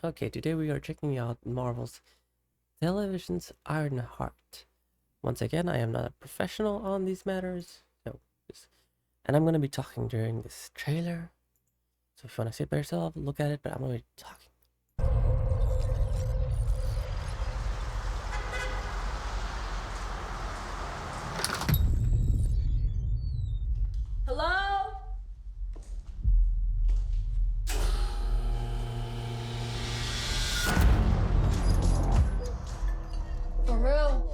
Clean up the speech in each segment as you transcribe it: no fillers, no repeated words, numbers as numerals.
Okay, today we are checking out Marvel's Television's Ironheart. Once again, I am not a professional on these matters, and I'm going to be talking during this trailer. So if you want to sit by yourself, look at it, but I'm going to be talking. Hello? For real?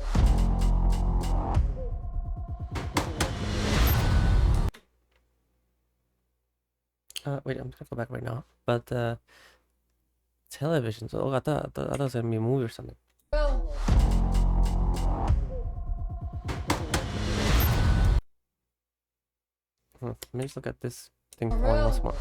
Wait, I'm gonna go back right now. But television. So I thought it was gonna be a movie or something. Real? Let me just look at this thing For for one real? once more.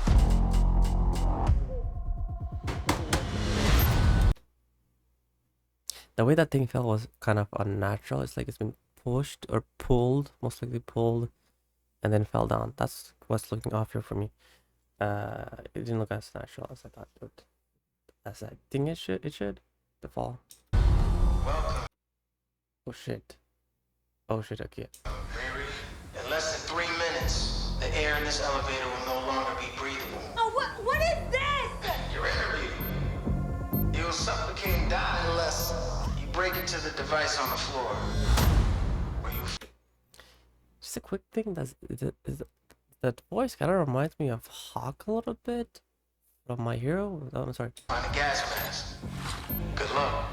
The way that thing fell was kind of unnatural. It's like it's been pushed or pulled, most likely pulled, and then fell down. That's what's looking off here for me. It didn't look as natural as I thought it would. As I think it should. The fall. Welcome. Oh shit. Oh shit, okay. In less than 3 minutes, the air in this elevator will no longer be breathable. Oh, what is this? Your interview. You'll suffocate and die unless you break into the device on the floor. Where you Just a quick thing. That voice kind of reminds me of Hawk a little bit from My Hero. Oh, I'm sorry. find a gas mask. Good luck.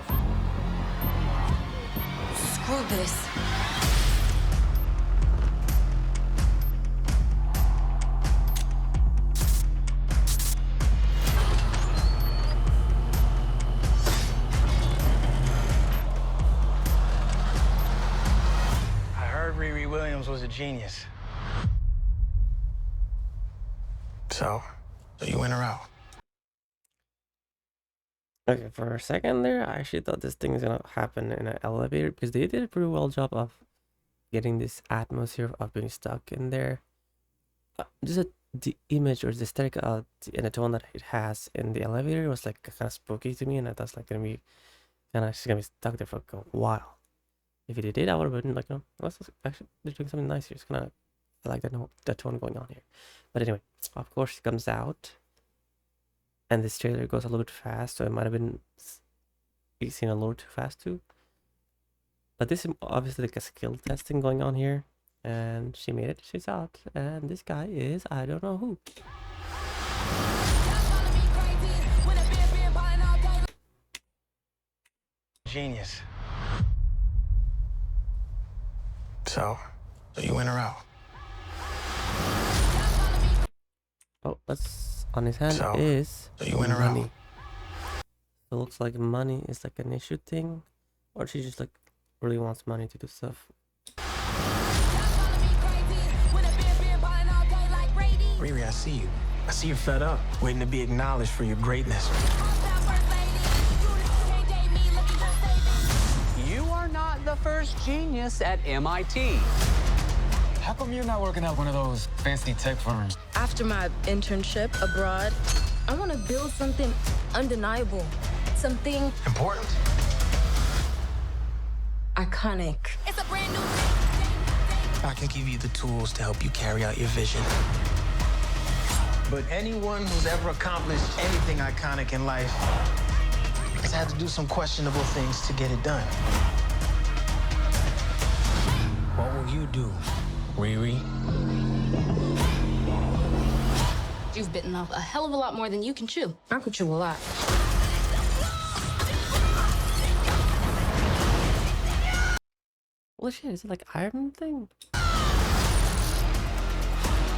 Screw this. I heard Riri Williams was a genius. So you in or out? Okay, for a second there, I actually thought this thing is gonna happen in an elevator because they did a pretty well job of getting this atmosphere of being stuck in there. The image or the aesthetic and the tone that it has in the elevator was like kind of spooky to me, and I thought it's like gonna be she's gonna be stuck there for a while. If it did, I would have been like, no, actually they're doing something nice here. It's kind of, I like that tone going on here. But anyway, of course, she comes out, and this trailer goes a little bit fast, so it might have been seen a little too fast too. But this is obviously like a skill testing going on here, and she made it. She's out, and this guy is I don't know who. Genius. So you in or out? Oh, what's on his hand So is you in or out? money. It looks like money is like an issue thing, or she just like really wants money to do stuff. Riri, I see you. I see you're fed up, waiting to be acknowledged for your greatness. You are not the first genius at MIT. How come you're not working at one of those fancy tech firms? After my internship abroad, I want to build something undeniable, something Important? iconic. It's a brand new I can give you the tools to help you carry out your vision. But anyone who's ever accomplished anything iconic in life has had to do some questionable things to get it done. What will you do, Riri? You've bitten off a hell of a lot more than you can chew. I could chew a lot. Well, shit, is it like Iron Man thing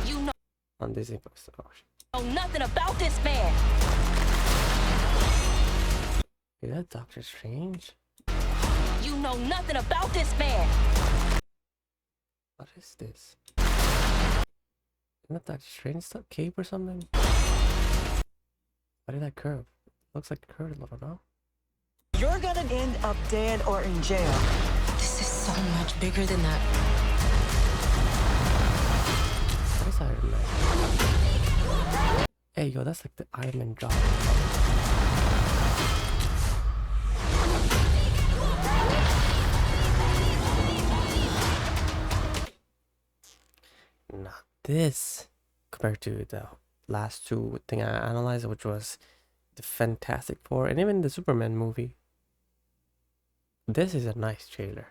You know on Disney Plus? Oh shit. nothing about this man. Is that Doctor Strange? You know nothing about this man. What is this? Isn't that Doctor Strange cape or something? Why did that curve? Looks like it curved a little, no? You're gonna end up dead or in jail. This is so much bigger than that. What is Iron Man? Hey, yo, that's like the Iron Man job. this compared to the last two thing I analyzed, which was the Fantastic Four and even the Superman movie. This is a nice trailer.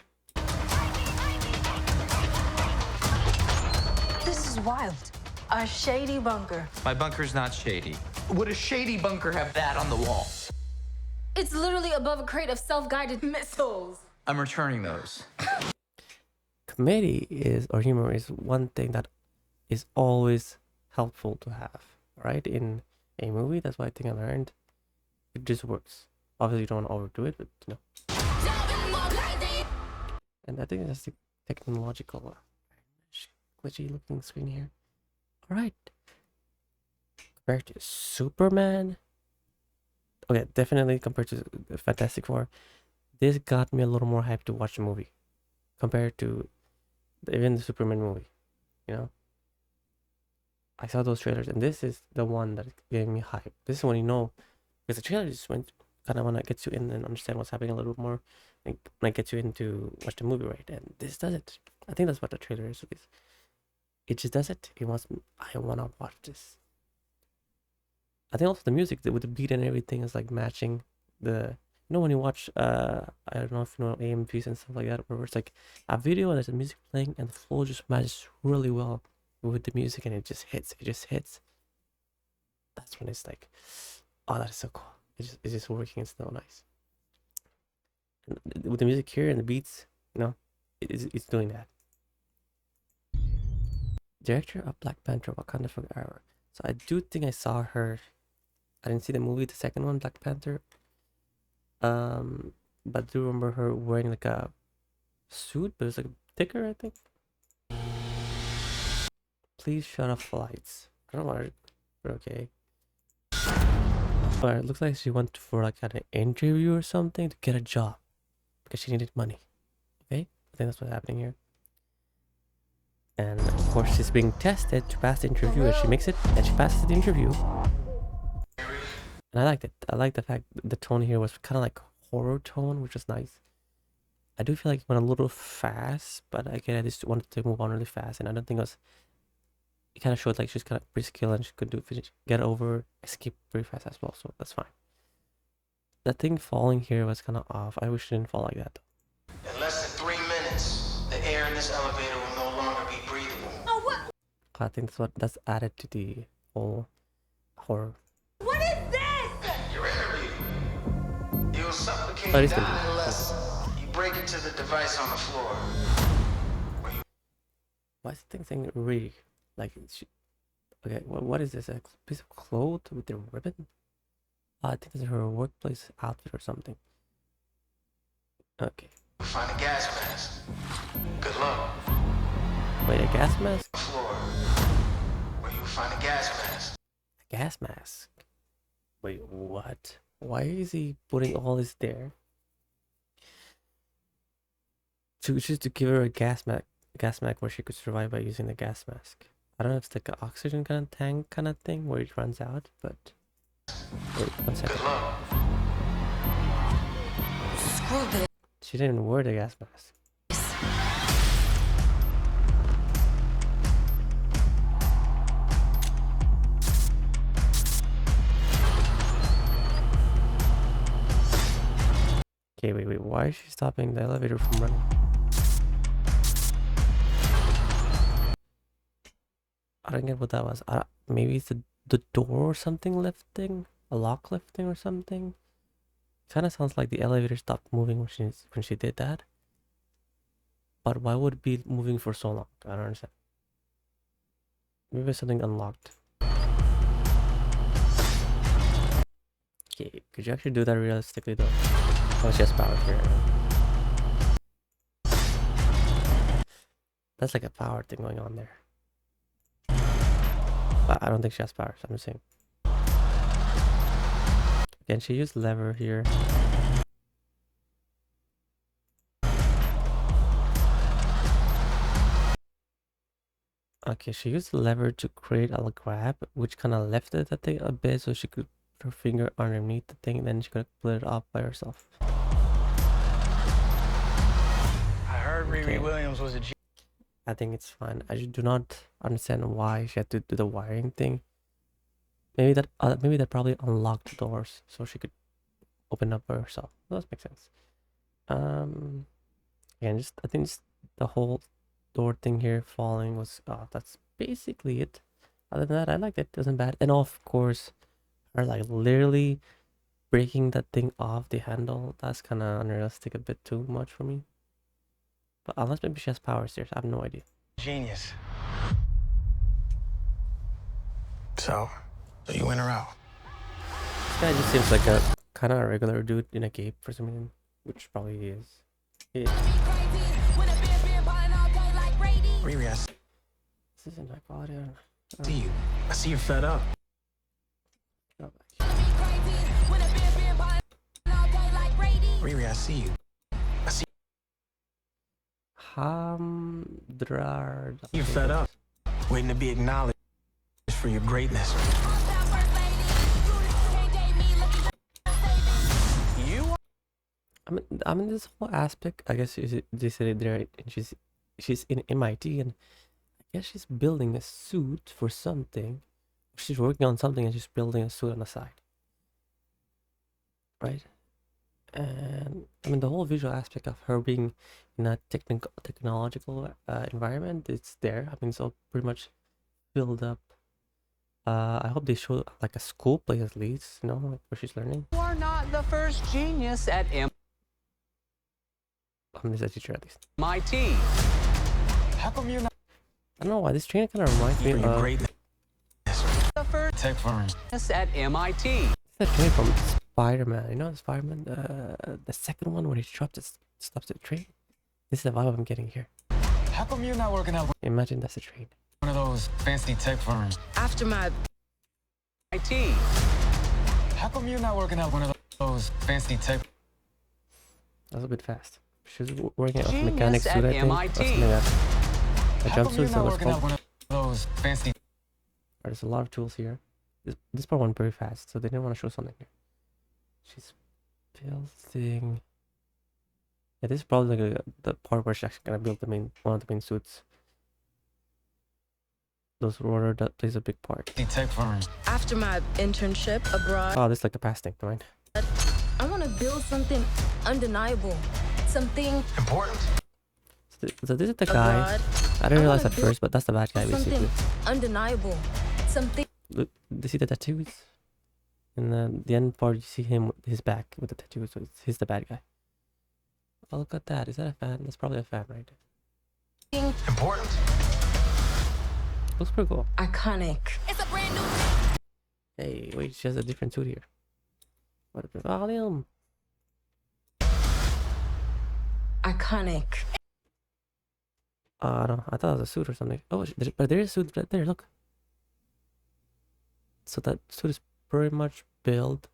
This is wild. A shady bunker. My bunker's not shady. Would a shady bunker have that on the wall? It's literally above a crate of self-guided missiles. I'm returning those. Comedy or humor is one thing that is always helpful to have, right? In a movie, that's why I think I learned it just works. Obviously, you don't want to overdo it, but you know. And I think that's the technological glitchy looking screen here. All right. Compared to Superman, okay, definitely compared to the Fantastic Four, this got me a little more hyped to watch the movie compared to even the Superman movie. You know, I saw those trailers, and this is the one that gave me hype. This is when you know, because the trailer just went kind of want to get you in and understand what's happening a little bit more, and when I get you into watch the movie, right? And this does it. I think that's what the trailer is. It just does it. It wants me. I want to watch this. I think also the music with the beat and everything is like matching the. You know when you watch I don't know if you know AMVs and stuff like that, where it's like a video and there's the music playing and the flow just matches really well with the music and it just hits. It just hits. That's when it's like, oh, that is so cool. It's just working. It's so nice. And with the music here and the beats, you know, it's doing that. Director of Black Panther, Wakanda Forever. So I do think I saw her. I didn't see the movie, the second one, Black Panther. But I do remember her wearing like a suit, but it was like thicker, I think. Please shut off the lights. I don't know why, but okay. But it looks like she went for like an interview or something to get a job because she needed money. Okay, I think that's what's happening here. And of course, she's being tested to pass the interview, and she makes it, and she passes the interview. And I liked it. I like the fact the tone here was kind of like horror tone, which was nice. I do feel like it went a little fast, but again, I just wanted to move on really fast, and I don't think it was. It kind of showed like she's kind of pretty skilled and she could get over, escape pretty fast as well, so that's fine. The thing falling here was kind of off. I wish it didn't fall like that. In less than 3 minutes, the air in this elevator will no longer be breathable. Oh, what? I think that's added to the whole horror. What is this? Your interview. You'll supplicate Oh, it is down gonna be- unless you break into the device on the floor. Why is the thing saying re? Like, okay, what is this? A piece of cloth with a ribbon? I think it's her workplace outfit or something. Okay. Find a gas mask. Good luck. Wait, a gas mask? Floor. Where you find a gas mask. A gas mask? Wait, what? Why is he putting all this there? Just to give her a gas mask where she could survive by using the gas mask. I don't know if it's like an oxygen kind of tank kind of thing where it runs out, but wait, 1 second. Good luck. Screw this. She didn't even wear the gas mask. Okay, wait, why is she stopping the elevator from running? I don't get what that was. Maybe it's the door or something lifting? A lock lifting or something? Kind of sounds like the elevator stopped moving when she did that. But why would it be moving for so long? I don't understand. Maybe it's something unlocked. Okay, could you actually do that realistically though? Oh, she has power here. That's like a power thing going on there. But I don't think she has powers, I'm just saying. Again, she used lever here. Okay, she used the lever to create a grab, which kind of lifted the thing a bit so she could put her finger underneath the thing and then she could pull it off by herself. I heard Riri Okay. Williams was a G. I think it's fine. I just do not understand why she had to do the wiring thing. Maybe that probably unlocked doors so she could open up by herself. That makes sense. Um, again, just I think just the whole door thing here falling was that's basically it. Other than that, I liked it. It wasn't bad. And of course, her like literally breaking that thing off the handle. That's kind of unrealistic, a bit too much for me. But unless maybe she has powers here, I have no idea. Genius. So you in or out? This guy just seems like a kind of a regular dude in a cape for some reason, which probably he is. He is. Riri, I This isn't high quality. see you. I see you're fed up. Riri, I see you. I see you're fed up. Waiting to be acknowledged for your greatness. I mean, this whole aspect. I guess they said it there, and she's in MIT, and I guess she's building a suit for something. She's working on something, and she's building a suit on the side, right? And I mean, the whole visual aspect of her being in a technological environment, it's there. I mean, it's all pretty much filled up. I hope they show like a school place at least, you know, like where she's learning. You are not the first genius at I'm just a teacher at least. MIT. How come you're not I don't know why this train kind of reminds me For your of greatness. The first tech firm? genius at MIT. that train from Spider-Man. You know, Spider-Man, the second one where he stops the train. This is the vibe I'm getting here. How come you're not working at Imagine that's a train. one of those fancy tech firms? After my MIT. How come you're not working at one of those fancy tech? That was a bit fast. She was working on a Genius mechanic suit, at I think. Or MIT. something like that. A How come you're jumpsuit, so not it's working at called. one of those fancy? There's a lot of tools here. This part went very fast, so they didn't want to show something here. She's building. Yeah, this is probably like the part where she's actually gonna build one of the main suits. Those rotor that plays a big part. Tech firm. after my internship abroad, Oh, this is like the past thing, right? I want to build something undeniable, something Important? So this is the guy. abroad. I didn't I realize wanna at first, but that's the bad guy basically. Something undeniable, something Look, you see the tattoos? And then the end part, you see him with his back with the tattoos, so he's the bad guy. Oh, look at that. Is that a fan? That's probably a fan, right? Important? Looks pretty cool. iconic. It's a brand new. Hey, wait, she has a different suit here. What the volume? Iconic. No, I thought it was a suit or something. Oh, but there is a suit right there, look. So that suit is pretty much built.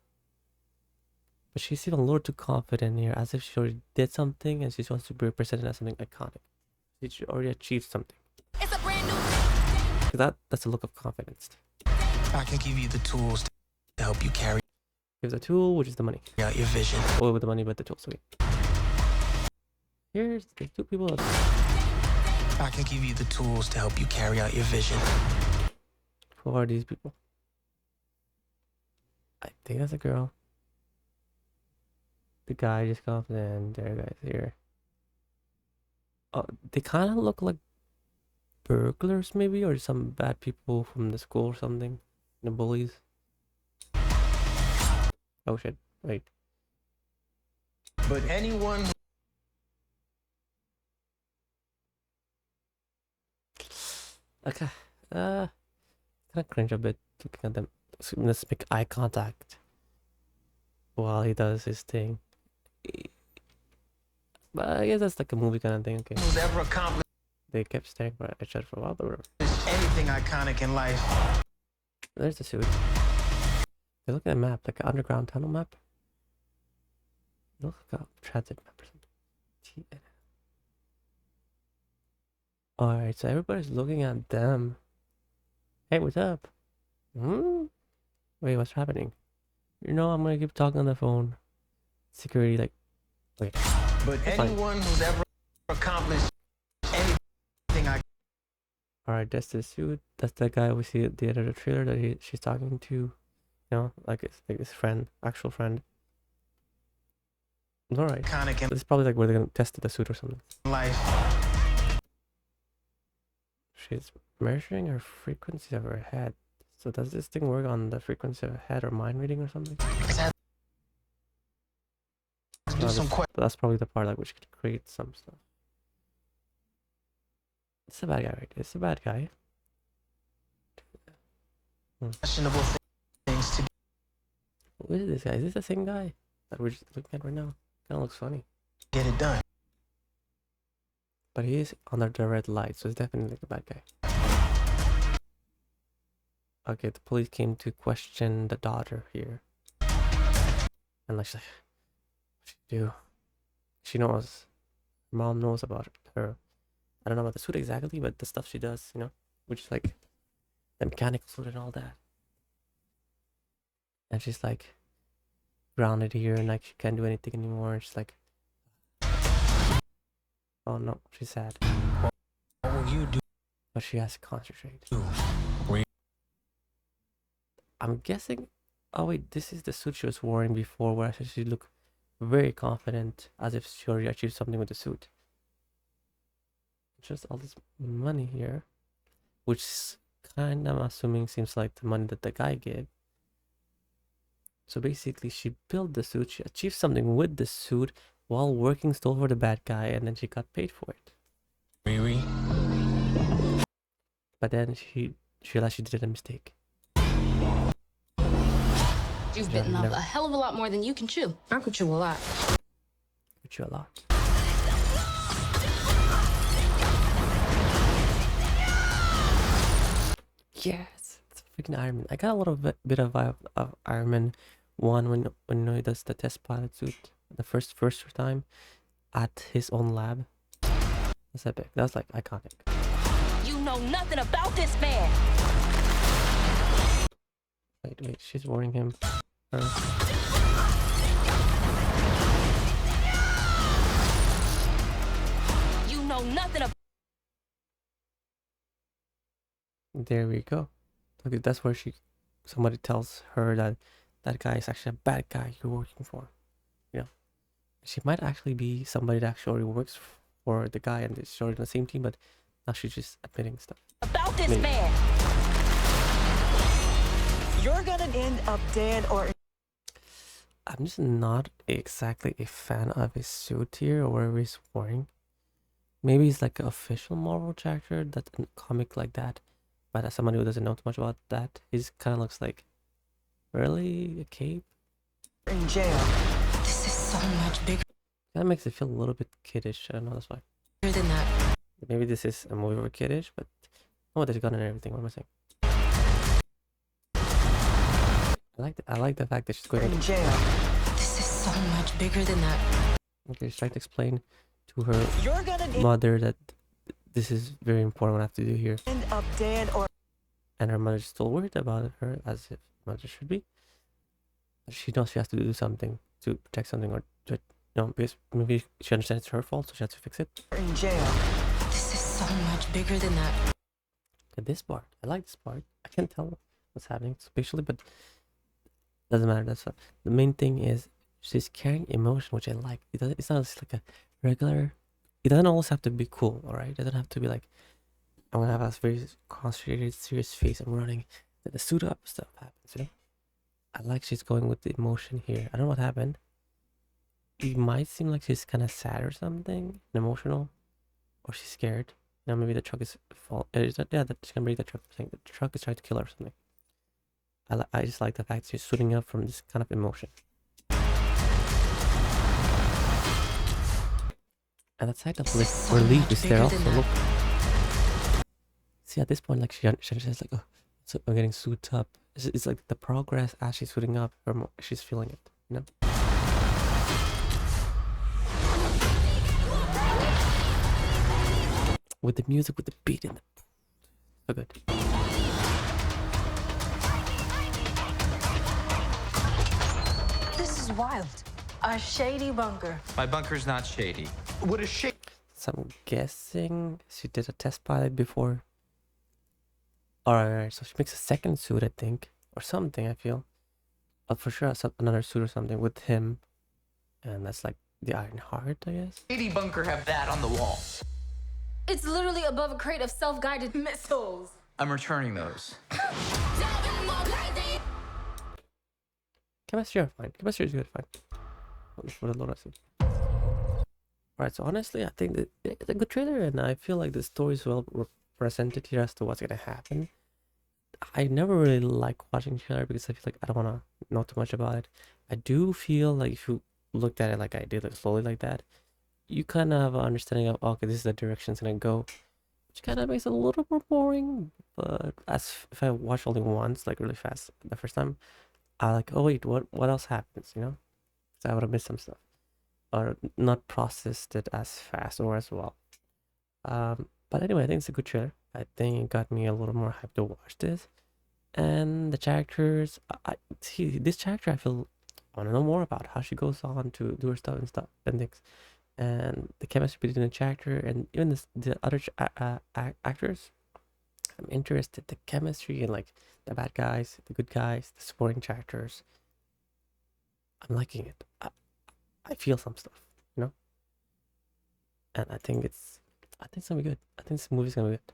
But she's even a little too confident here, as if she already did something and she wants to be represented as something iconic. She already achieved something. It's a brand new. That's a look of confidence. I can give you the tools to help you carry Gives a tool, which is the money. out your vision. Oh, with the money, but the tool. Sweet. Here's the two people. I can give you the tools to help you carry out your vision. Who are these people? I think that's a girl. The guy just comes in. There, guys, here. Oh, they kind of look like burglars, maybe, or some bad people from the school or something. The bullies. Oh shit! Wait. But anyone Okay. Kind of cringe a bit looking at them. So let's make eye contact while he does his thing. But I guess that's like a movie kind of thing. Okay. who's ever accomplished They kept staring at each other for a while, but whatever. anything iconic in life There's the suit. They look at a map, like an underground tunnel map. It looks like a transit map or something. Alright, so everybody's looking at them. Hey, what's up? Wait, what's happening? You know, I'm gonna keep talking on the phone. Security, like, wait. But That's fine. anyone who's ever accomplished anything All right, that's the suit. That's the guy we see at the end of the trailer that she's talking to. You know, like his friend, actual friend. All right. Iconic in This is probably like where they're gonna test the suit or something. life. She's measuring her frequency of her head. So does this thing work on the frequency of her head or mind reading or something? It's had to do some That's probably the part like which could create some stuff. It's a bad guy, right? It's a bad guy. questionable things to Who is this guy? Is this the same guy that we're just looking at right now? Kind of looks funny. get it done. But he is under the red light, so it's definitely the bad guy. Okay, the police came to question the daughter here. And like, she's like, what should she do? She knows. Mom knows about her. I don't know about the suit exactly, but the stuff she does, you know, which is like the mechanical suit and all that. And she's like grounded here and like she can't do anything anymore. And she's like, oh no, she's sad. What will you do? But she has to concentrate. I'm guessing. Oh wait, this is the suit she was wearing before, where she looked very confident, as if she already achieved something with the suit. Just all this money here, which kind of, I'm assuming, seems like the money that the guy gave. So basically, she built the suit, she achieved something with the suit while working still for the bad guy, and then she got paid for it. Riri. But then she realized she did a mistake. You've Yeah, bitten off never- a hell of a lot more than you can chew. I could chew a lot. Hurt you a lot. Yes, it's freaking Iron Man. I got a little bit of vibe of Iron Man 1 when you know he does the test pilot suit the first time at his own lab. That's epic. That's like iconic. You know nothing about this man. Wait, she's warning him. You know nothing about. There we go. Okay, that's where somebody tells her that that guy is actually a bad guy you're working for. You know, she might actually be somebody that actually works for the guy and is already on the same team, but now she's just admitting stuff. About this Maybe. man. You're gonna end up dead or I'm just not exactly a fan of his suit here or whatever he's wearing. Maybe he's like an official Marvel character that's a comic like that. But as somebody who doesn't know too much about that, he kind of looks like really a cape. in jail. This is so much bigger That makes it feel a little bit kiddish. I don't know, that's why. than that. Maybe this is a movie for kiddish, but oh, there's a gun and everything. What am I saying? I like the fact that she's going In to jail. This is so much bigger than that. okay, she's trying to explain to her You're gonna mother that this is very important what I have to do here. end up dead or And her mother's still worried about her, as if mother should be. She knows she has to do something to protect something, or to, you know, because maybe she understands it's her fault, so she has to fix it. in jail. This is so much bigger than that. But this part, I like this part. I can't tell what's happening spatially, but doesn't matter. That's what, the main thing is she's carrying emotion, which I like. It's not just like a regular. It doesn't always have to be cool, all right? It doesn't have to be like I'm gonna have a very concentrated, serious face. I'm running. Then the suit up stuff happens, you know. I like she's going with the emotion here. I don't know what happened. It might seem like she's kind of sad or something, and emotional, or she's scared. You know, maybe the truck is yeah, that she's gonna break the truck. Saying the truck is trying to kill her or something. I just like the fact she's suiting up from this kind of emotion. And that side of relief is there also. Look. See, at this point, like she's like, oh, so I'm getting suited up. It's like the progress as she's suiting up, she's feeling it, you know. With the music, with the beat, and so good. This is wild. A shady bunker. My bunker's not shady. What a shit. So I'm guessing she did a test pilot before Alright, so she makes a second suit, I think, or something. I feel, for sure, another suit or something with him, and that's like the Iron Heart, I guess. Navy bunker have that on the wall. It's literally above a crate of self-guided missiles. I'm returning those. Chemistry are fine. Chemistry is good, fine. For the load Right, so honestly, I think that it's a good trailer, and I feel like the story is well represented here as to what's gonna happen. I never really like watching trailer because I feel like I don't wanna know too much about it. I do feel like if you looked at it like I did, like slowly like that, you kind of have an understanding of, okay, this is the direction it's gonna go, which kind of makes it a little more boring. But as if I watch only once, like really fast, the first time, I like, oh wait, what else happens? You know, so I would have missed some stuff or not processed it as fast or as well. But anyway, I think it's a good trailer. I think it got me a little more hyped to watch this. And the characters, I see this character. I feel I want to know more about how she goes on to do her stuff and things, and the chemistry between the character and even the other actors. I'm interested the chemistry and like the bad guys, the good guys, the supporting characters. I'm liking it. I feel some stuff, you know, and I think it's gonna be good. I think this movie's gonna be good.